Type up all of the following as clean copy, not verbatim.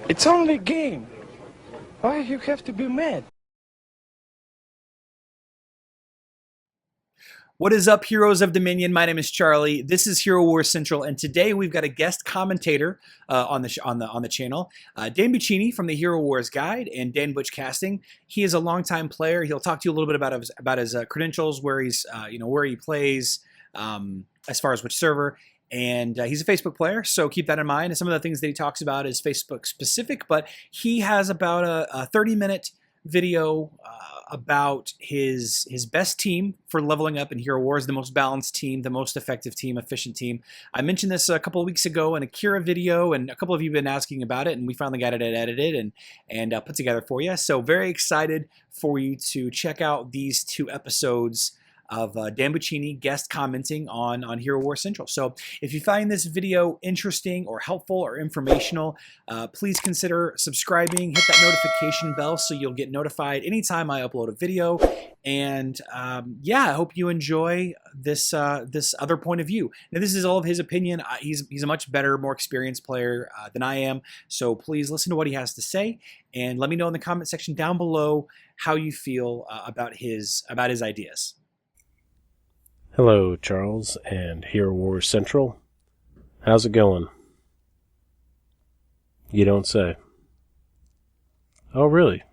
It's only a game. Why you have to be mad? What is up, heroes of Dominion? My name is Charlie. This is Hero Wars Central, and today we've got a guest commentator on the channel, Dan Buccini from the Hero Wars Guide and Dan Butch Casting. He is a longtime player. He'll talk to you a little bit about his credentials, where he's where he plays, as far as which server. And he's a Facebook player, so keep that in mind. And some of the things that he talks about is Facebook specific, but he has about a 30-minute video about his best team for leveling up in Hero Wars, the most balanced team, the most effective team, efficient team. I mentioned this a couple of weeks ago in a Kira video, and a couple of you have been asking about it, and we finally got it edited and put together for you. So very excited for you to check out these two episodes of Dan Buccini guest commenting on Hero Wars Central. So if you find this video interesting or helpful or informational, please consider subscribing, hit that notification bell so you'll get notified anytime I upload a video. And yeah, I hope you enjoy this other point of view. Now, this is all of his opinion. He's a much better, more experienced player than I am. So please listen to what he has to say and let me know in the comment section down below how you feel about his ideas. Hello, Charles and Hero Wars Central. How's it going? You don't say. Oh, really?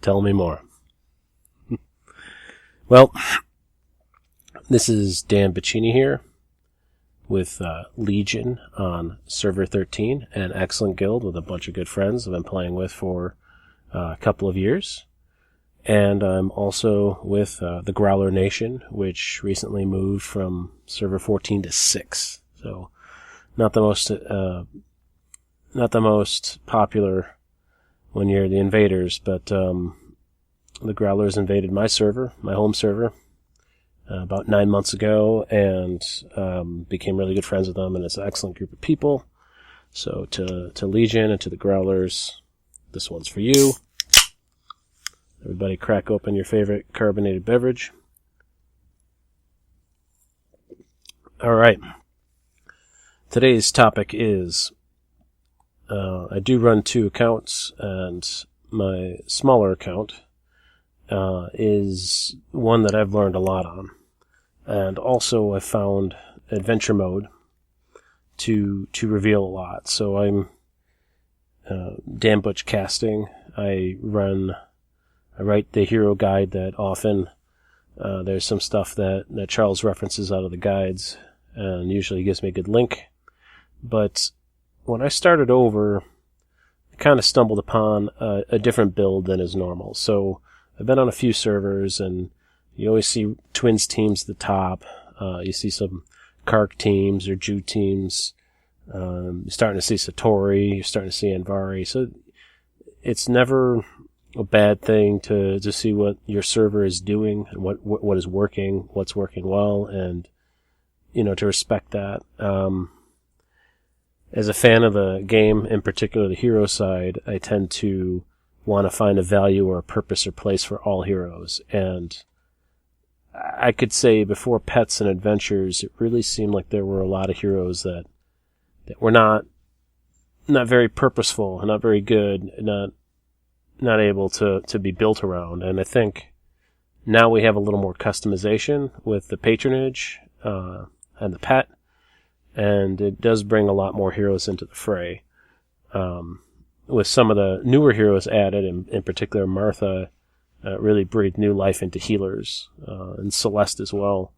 Tell me more. Well, this is Dan Buccini here with Legion on Server 13, an excellent guild with a bunch of good friends I've been playing with for a couple of years. And I'm also with the Growler Nation, which recently moved from server 14 to 6. So, not the most popular when you're the invaders, but the Growlers invaded my server, my home server, about 9 months ago, and became really good friends with them. And it's an excellent group of people. So to Legion and to the Growlers, this one's for you. Everybody crack open your favorite carbonated beverage. Alright. Today's topic is, I do run 2 accounts, and my smaller account is one that I've learned a lot on. And also I found adventure mode to reveal a lot. So I'm Dan Butch Casting. I write the hero guide that often there's some stuff that Charles references out of the guides, and usually gives me a good link. But when I started over, I kind of stumbled upon a different build than is normal. So I've been on a few servers, and you always see Twins teams at the top. You see some Kark teams or Jew teams. You're starting to see Satori. You're starting to see Anvari. So it's never a bad thing to see what your server is doing and what is working, what's working well, and to respect that. As a fan of the game, in particular the hero side, I tend to want to find a value or a purpose or place for all heroes. And I could say before Pets and Adventures, it really seemed like there were a lot of heroes that were not very purposeful, not very good, not able to be built around. And I think now we have a little more customization with the patronage and the pet, and it does bring a lot more heroes into the fray. With some of the newer heroes added, in particular Martha, really breathed new life into healers, and Celeste as well,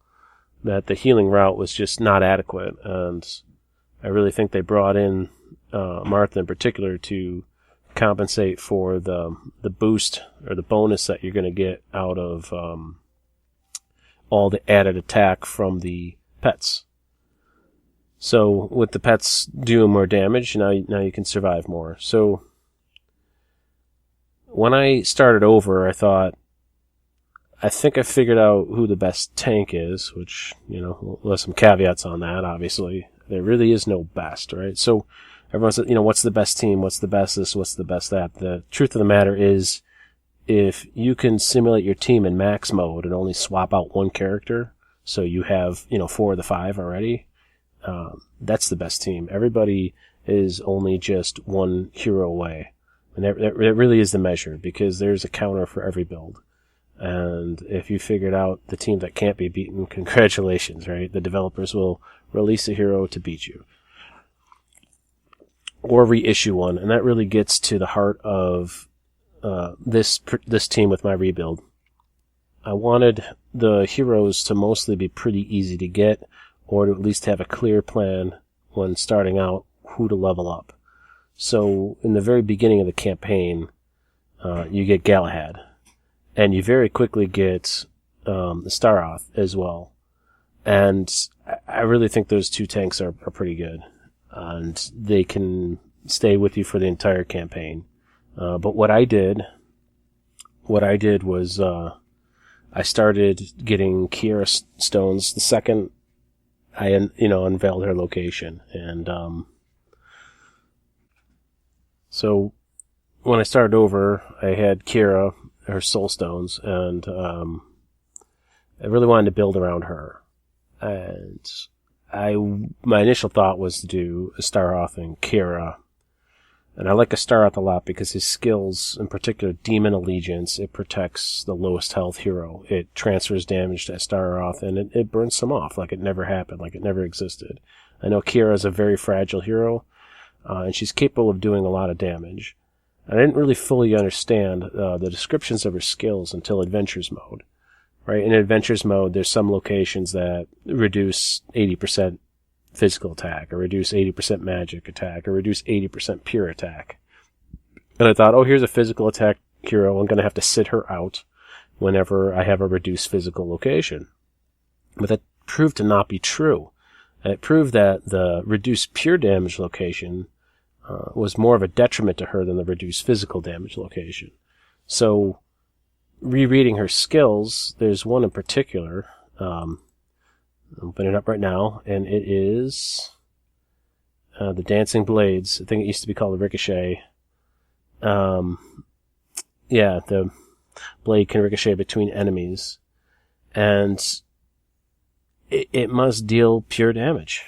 that the healing route was just not adequate. And I really think they brought in Martha in particular to compensate for the boost or the bonus that you're going to get out of all the added attack from the pets. So with the pets doing more damage, now you can survive more. So when I started over, I think I figured out who the best tank is, which, there's some caveats on that, obviously. There really is no best, right? So everyone says, what's the best team? What's the best this? What's the best that? The truth of the matter is, if you can simulate your team in max mode and only swap out one character, so you have, 4 of the 5 already, that's the best team. Everybody is only just one hero away. And that really is the measure, because there's a counter for every build. And if you figured out the team that can't be beaten, congratulations, right? The developers will release a hero to beat you. Or reissue one, and that really gets to the heart of this team with my rebuild. I wanted the heroes to mostly be pretty easy to get, or to at least have a clear plan when starting out who to level up. So in the very beginning of the campaign, you get Galahad, and you very quickly get the Staroth as well. And I really think those two tanks are pretty good, and they can stay with you for the entire campaign. But what I did was I started getting Kiera stones the second I unveiled her location, and so when I started over, I had Kiera, her soul stones, and I really wanted to build around her. And my initial thought was to do Astaroth and Kiera. And I like Astaroth a lot because his skills, in particular Demon Allegiance, it protects the lowest health hero. It transfers damage to Astaroth, and it burns some off like it never happened, like it never existed. I know Kiera is a very fragile hero, and she's capable of doing a lot of damage. I didn't really fully understand the descriptions of her skills until Adventures mode. Right? In Adventures mode, there's some locations that reduce 80% physical attack, or reduce 80% magic attack, or reduce 80% pure attack. And I thought, here's a physical attack hero, I'm going to have to sit her out whenever I have a reduced physical location. But that proved to not be true. It proved that the reduced pure damage location was more of a detriment to her than the reduced physical damage location. So, rereading her skills, there's one in particular. I'll open it up right now, and it is the Dancing Blades. I think it used to be called the Ricochet. The blade can ricochet between enemies, and it must deal pure damage.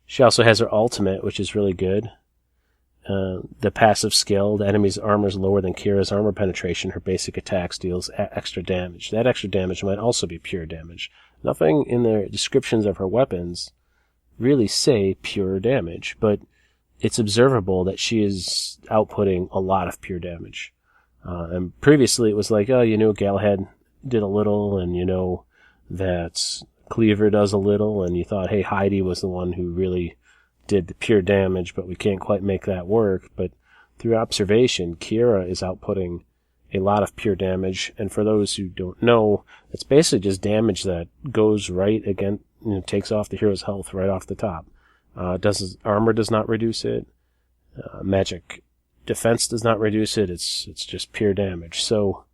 She also has her ultimate, which is really good. The passive skill, the enemy's armor is lower than Kira's armor penetration. Her basic attacks deals extra damage. That extra damage might also be pure damage. Nothing in the descriptions of her weapons really say pure damage, but it's observable that she is outputting a lot of pure damage. And previously it was like, Galahad did a little, and that Cleaver does a little, and you thought, hey, Heidi was the one who really did the pure damage, but we can't quite make that work. But through observation, Kiera is outputting a lot of pure damage, and for those who don't know, it's basically just damage that goes right against, takes off the hero's health right off the top. Armor does not reduce it. Magic defense does not reduce it. It's just pure damage. So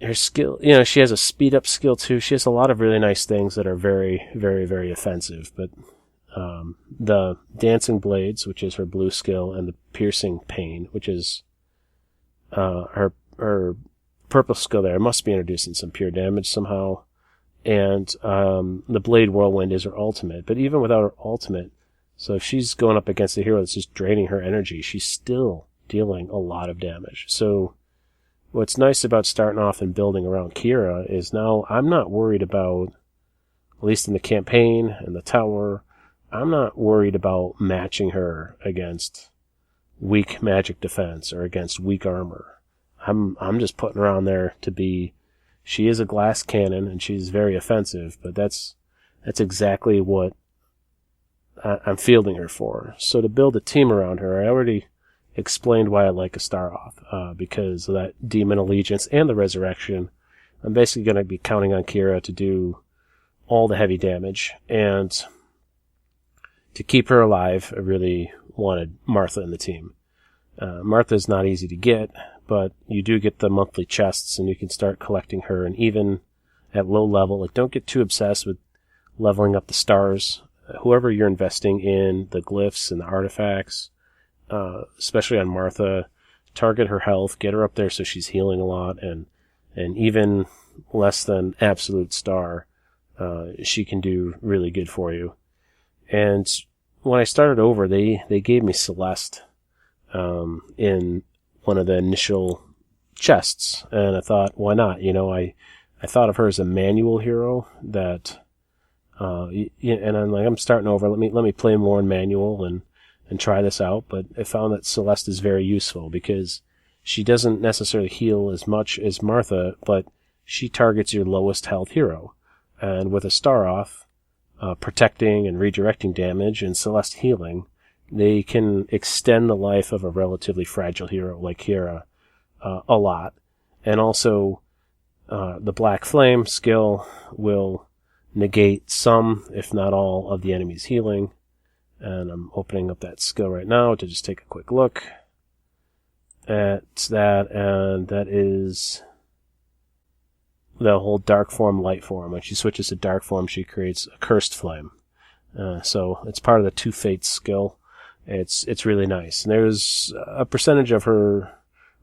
her skill, she has a speed up skill too. She has a lot of really nice things that are very, very, very offensive, but the Dancing Blades, which is her blue skill, and the Piercing Pain, which is her purple skill there, must be introducing some pure damage somehow. And the Blade Whirlwind is her ultimate. But even without her ultimate, so if she's going up against a hero that's just draining her energy, she's still dealing a lot of damage. So what's nice about starting off and building around Kiera is now I'm not worried about, at least in the campaign and the tower, I'm not worried about matching her against weak magic defense or against weak armor. I'm just putting her on there to be, she is a glass cannon and she's very offensive, but that's exactly what I'm fielding her for. So to build a team around her, I already explained why I like Astaroth, because of that Demon Allegiance and the Resurrection. I'm basically going to be counting on Kiera to do all the heavy damage, and to keep her alive, I really wanted Martha in the team. Martha's not easy to get, but you do get the monthly chests, and you can start collecting her. And even at low level, don't get too obsessed with leveling up the stars. Whoever you're investing in, the glyphs and the artifacts, especially on Martha, target her health, get her up there so she's healing a lot, and even less than absolute star, she can do really good for you. And when I started over, they gave me Celeste in one of the initial chests, and I thought, why not? I thought of her as a manual hero that, and I'm like, I'm starting over. Let me play more in manual and try this out. But I found that Celeste is very useful because she doesn't necessarily heal as much as Martha, but she targets your lowest health hero. And with a star off, protecting and redirecting damage, and Celeste healing, they can extend the life of a relatively fragile hero like Kira a lot. And also, the Black Flame skill will negate some, if not all, of the enemy's healing. And I'm opening up that skill right now to just take a quick look at that, and that is the whole dark form, light form. When she switches to dark form, she creates a cursed flame. So it's part of the Two Fates skill. It's really nice. And there's a percentage of her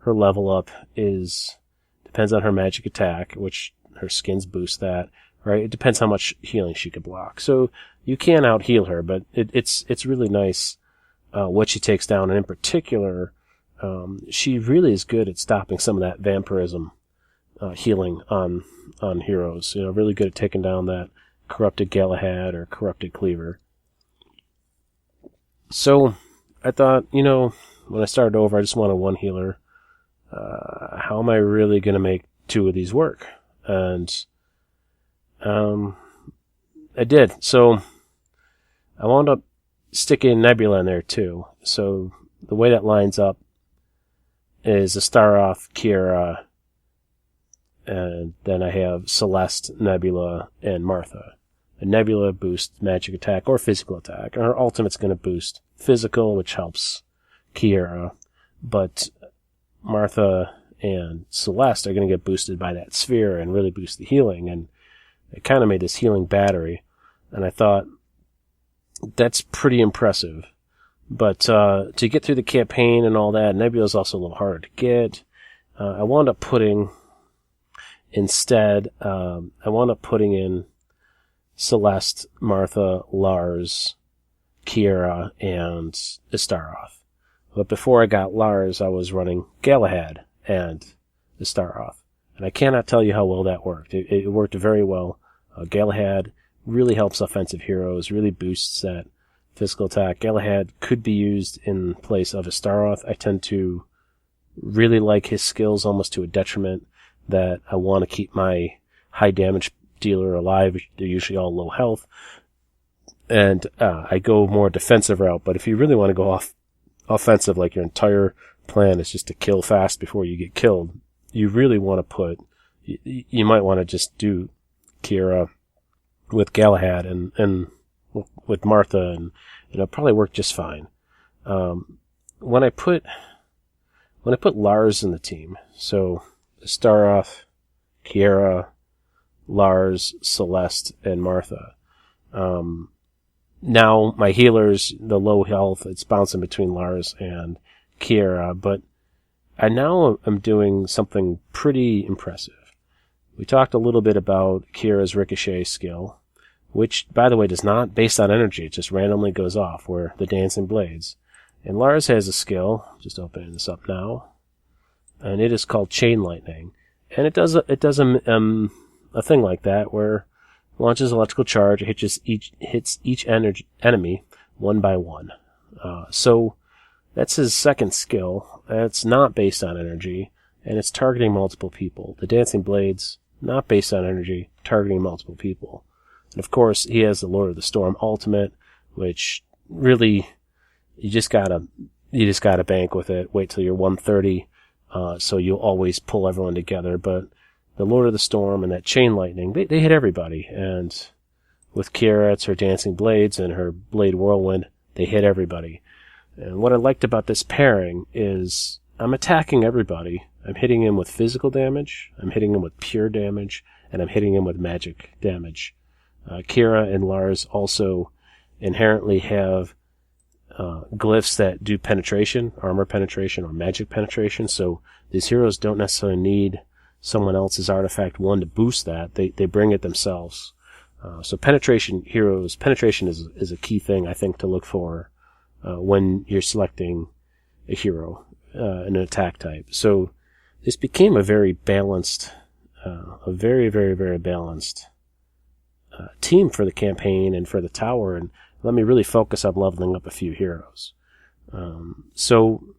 level up depends on her magic attack, which her skins boost that, right? It depends how much healing she could block. So you can out heal her, but it's really nice what she takes down, and in particular, she really is good at stopping some of that vampirism healing on heroes. Really good at taking down that corrupted Galahad or corrupted Cleaver. So I thought, when I started over, I just wanted one healer. How am I really going to make two of these work? And I did. So I wound up sticking Nebula in there too. So the way that lines up is a star off Kira, and then I have Celeste, Nebula, and Martha. And Nebula boosts magic attack or physical attack. And her ultimate's going to boost physical, which helps Kira. But Martha and Celeste are going to get boosted by that sphere and really boost the healing. And it kind of made this healing battery. And I thought, that's pretty impressive. But to get through the campaign and all that, Nebula's also a little harder to get. I wound up putting in Celeste, Martha, Lars, Kira, and Istaroth. But before I got Lars, I was running Galahad and Istaroth. And I cannot tell you how well that worked. It worked very well. Galahad really helps offensive heroes, really boosts that physical attack. Galahad could be used in place of Istaroth. I tend to really like his skills almost to a detriment, that I want to keep my high damage dealer alive. They're usually all low health. And I go more defensive route. But if you really want to go offensive, like your entire plan is just to kill fast before you get killed, you really want to you might want to just do Kira with Galahad and with Martha, and it'll probably work just fine. When I put Lars in the team, so Staroth, Kira, Lars, Celeste, and Martha. Now my healers, the low health, it's bouncing between Lars and Kira, but I now am doing something pretty impressive. We talked a little bit about Kira's ricochet skill, which, by the way, is not based on energy. It just randomly goes off, where the dancing blades. And Lars has a skill, just opening this up now, and it is called Chain Lightning. And it does a thing like that, where it launches electrical charge, it hits each enemy one by one. So that's his second skill. It's not based on energy, and it's targeting multiple people. The dancing blades, not based on energy, targeting multiple people. And of course, he has the Lord of the Storm ultimate, which really, you just gotta bank with it. Wait till you're 130, so you'll always pull everyone together. But the Lord of the Storm and that Chain Lightning, they hit everybody. And with Kira, it's her dancing blades and her blade whirlwind, they hit everybody. And what I liked about this pairing is I'm attacking everybody. I'm hitting him with physical damage, I'm hitting him with pure damage, and I'm hitting him with magic damage. Kira and Lars also inherently have glyphs that do penetration, armor penetration, or magic penetration, so these heroes don't necessarily need someone else's artifact 1 to boost that. They bring it themselves. So penetration is a key thing, I think, to look for when you're selecting a hero, an attack type. So this became a very balanced, a very, very, very balanced team for the campaign and for the tower, and let me really focus on leveling up a few heroes. So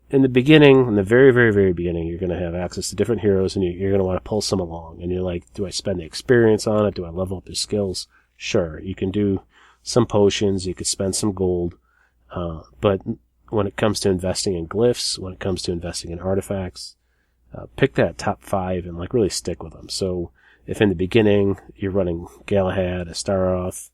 in the beginning, in the very, very, very beginning, you're going to have access to different heroes, and you're going to want to pull some along. And you're like, do I spend the experience on it? Do I level up their skills? Sure, you can do some potions, you could spend some gold, but when it comes to investing in glyphs, when it comes to investing in artifacts, pick that top 5 and like really stick with them. So if in the beginning you're running Galahad, Astaroth,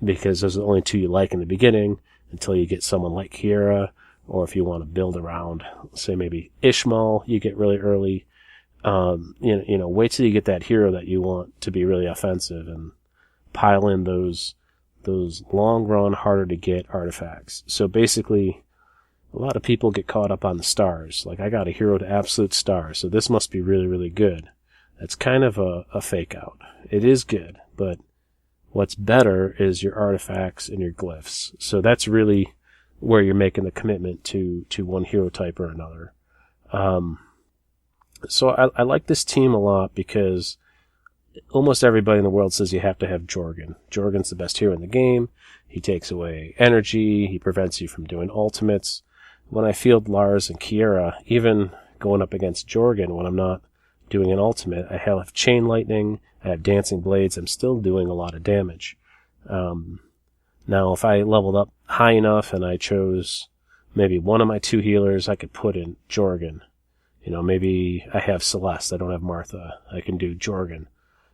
because those are the only 2 you like in the beginning until you get someone like Kiera, or if you want to build around, say maybe Ishmael, you get really early. Wait till you get that hero that you want to be really offensive and pile in those long run, harder to get artifacts. So basically, a lot of people get caught up on the stars. Like, I got a hero to absolute star, so this must be really, really good. That's kind of a fake out. It is good, but what's better is your artifacts and your glyphs. So that's really where you're making the commitment to one hero type or another. So I like this team a lot because almost everybody in the world says you have to have Jorgen. Jorgen's the best hero in the game. He takes away energy. He prevents you from doing ultimates. When I field Lars and Kiera, even going up against Jorgen when I'm not doing an ultimate, I have Chain Lightning, I have Dancing Blades. I'm still doing a lot of damage. Now, if I leveled up high enough and I chose maybe one of my 2 healers, I could put in Jorgen. Maybe I have Celeste. I don't have Martha. I can do Jorgen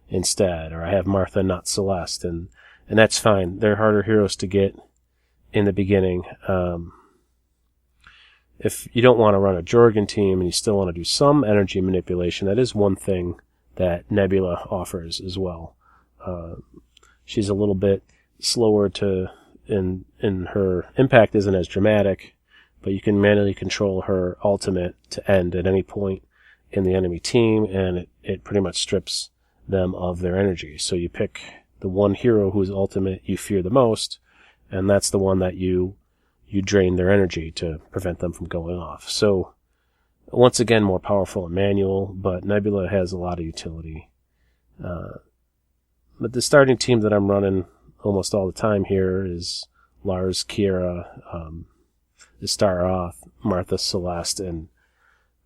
instead. Or I have Martha, not Celeste. And that's fine. They're harder heroes to get in the beginning. If you don't want to run a Jorgen team and you still want to do some energy manipulation, that is one thing that Nebula offers as well. She's a little bit slower in her impact isn't as dramatic, but you can manually control her ultimate to end at any point in the enemy team, and it pretty much strips them of their energy. So you pick the one hero whose ultimate you fear the most, and that's the one that you drain their energy to prevent them from going off. So once again, more powerful and manual, but Nebula has a lot of utility. But the starting team that I'm running almost all the time here is Lars, Kiera, Astaroth, Martha, Celeste, and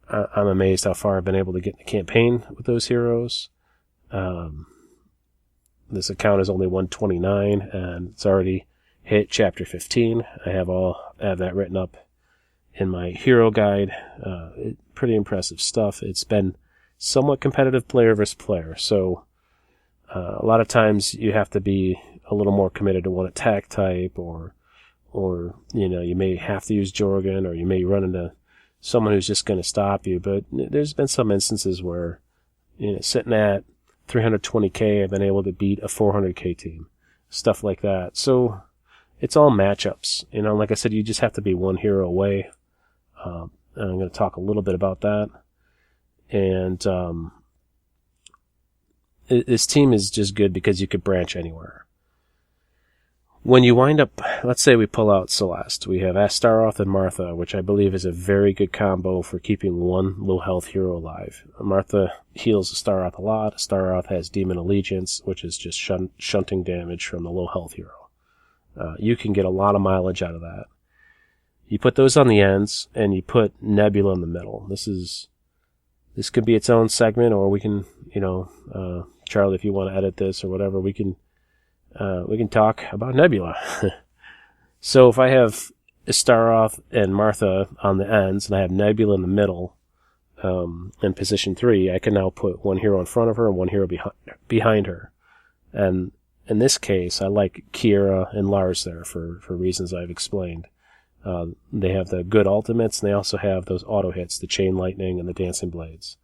I'm amazed how far I've been able to get in the campaign with those heroes. This account is only 129, and it's already hit chapter 15. I have that written up in my hero guide. Pretty impressive stuff. It's been somewhat competitive player versus player, so a lot of times you have to be a little more committed to one attack type, or you may have to use Jorgen, or you may run into someone who's just going to stop you. But there's been some instances where, sitting at 320k, I've been able to beat a 400k team, stuff like that. So it's all matchups. Like I said, you just have to be one hero away. And I'm going to talk a little bit about that. And this team is just good because you could branch anywhere. When you wind up, let's say we pull out Celeste, we have Astaroth and Martha, which I believe is a very good combo for keeping one low health hero alive. Martha heals Astaroth a lot. Astaroth has Demon Allegiance, which is just shunting damage from the low health hero. You can get a lot of mileage out of that. You put those on the ends, and you put Nebula in the middle. This could be its own segment, or we can, Charlie, if you want to edit this or whatever, we can talk about Nebula. So if I have Astaroth and Martha on the ends, and I have Nebula in the middle, in position 3, I can now put one hero in front of her and one hero behind her. And in this case, I like Kiera and Lars there for reasons I've explained. They have the good ultimates, and they also have those auto hits, the Chain Lightning and the Dancing Blades.